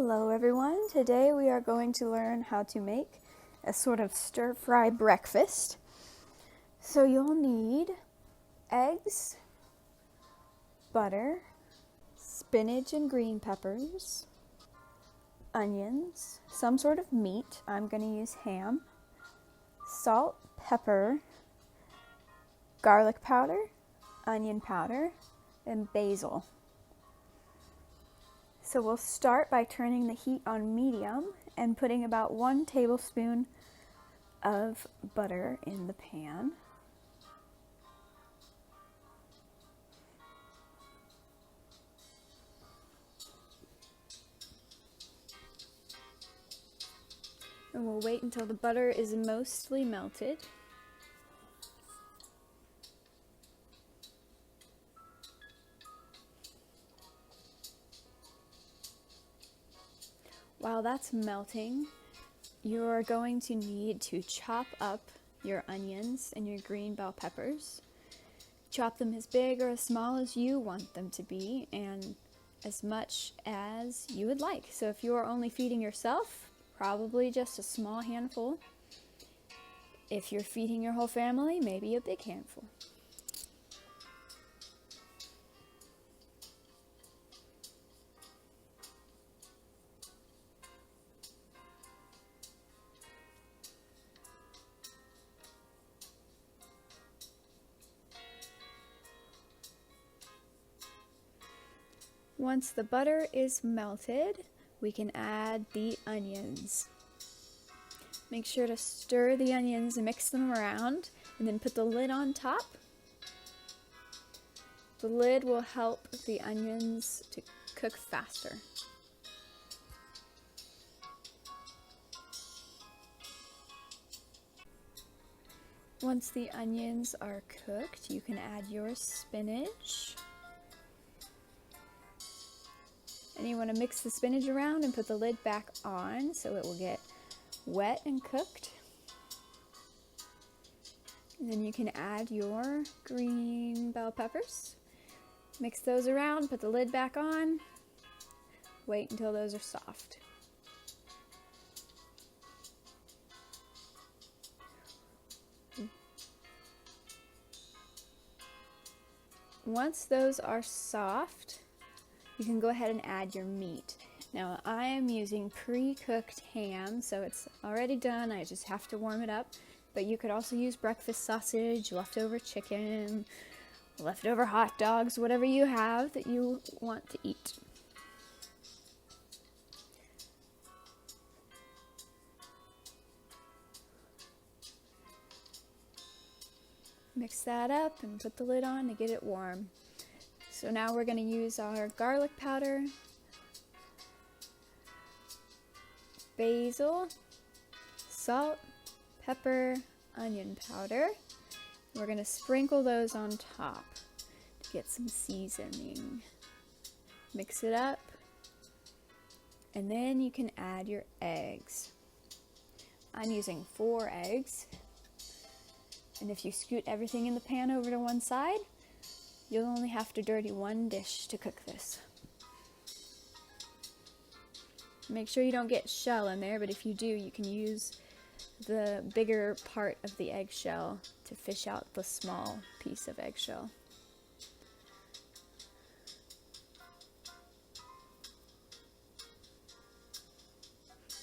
Hello everyone, today we are going to learn how to make a sort of stir-fry breakfast. So you'll need eggs, butter, spinach and green peppers, onions, some sort of meat, I'm going to use ham, salt, pepper, garlic powder, onion powder, and basil. So we'll start by turning the heat on medium and putting about 1 tablespoon of butter in the pan. And we'll wait until the butter is mostly melted. While that's melting, you're going to need to chop up your onions and your green bell peppers. Chop them as big or as small as you want them to be and as much as you would like. So if you are only feeding yourself, probably just a small handful. If you're feeding your whole family, maybe a big handful. Once the butter is melted, we can add the onions. Make sure to stir the onions and mix them around, and then put the lid on top. The lid will help the onions to cook faster. Once the onions are cooked, you can add your spinach. And you want to mix the spinach around and put the lid back on so it will get wet and cooked. And then you can add your green bell peppers. Mix those around, put the lid back on. Wait until those are soft. Once those are soft, you can go ahead and add your meat. Now I am using pre-cooked ham, so it's already done. I just have to warm it up. But you could also use breakfast sausage, leftover chicken, leftover hot dogs, whatever you have that you want to eat. Mix that up and put the lid on to get it warm. So now we're going to use our garlic powder, basil, salt, pepper, onion powder. We're going to sprinkle those on top to get some seasoning. Mix it up, and then you can add your eggs. I'm using 4 eggs, and if you scoot everything in the pan over to one side, you'll only have to dirty 1 dish to cook this. Make sure you don't get shell in there, but if you do, you can use the bigger part of the eggshell to fish out the small piece of eggshell.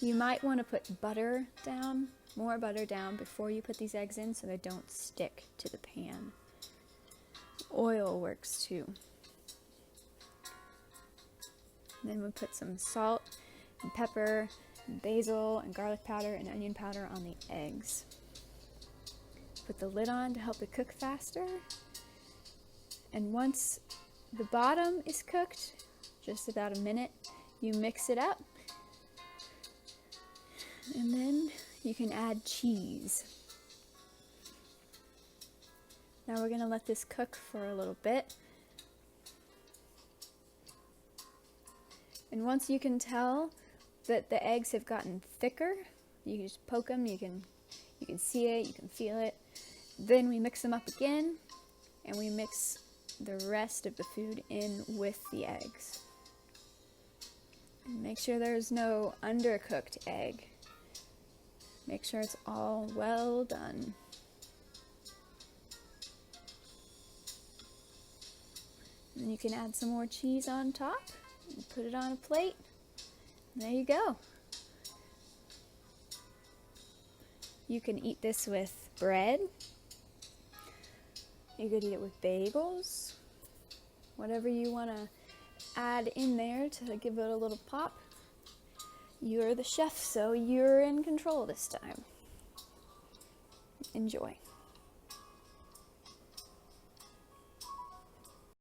You might want to put butter down, more butter down before you put these eggs in so they don't stick to the pan. Oil works too. And then we put some salt and pepper and basil and garlic powder and onion powder on the eggs. Put the lid on to help it cook faster. And once the bottom is cooked, just about a minute, you mix it up. And then you can add cheese. Now we're going to let this cook for a little bit. And once you can tell that the eggs have gotten thicker, you can just poke them, you can see it, you can feel it. Then we mix them up again, and we mix the rest of the food in with the eggs. And make sure there's no undercooked egg. Make sure it's all well done. And then you can add some more cheese on top and put it on a plate. And there you go. You can eat this with bread. You could eat it with bagels. Whatever you want to add in there to give it a little pop. You're the chef, so you're in control this time. Enjoy.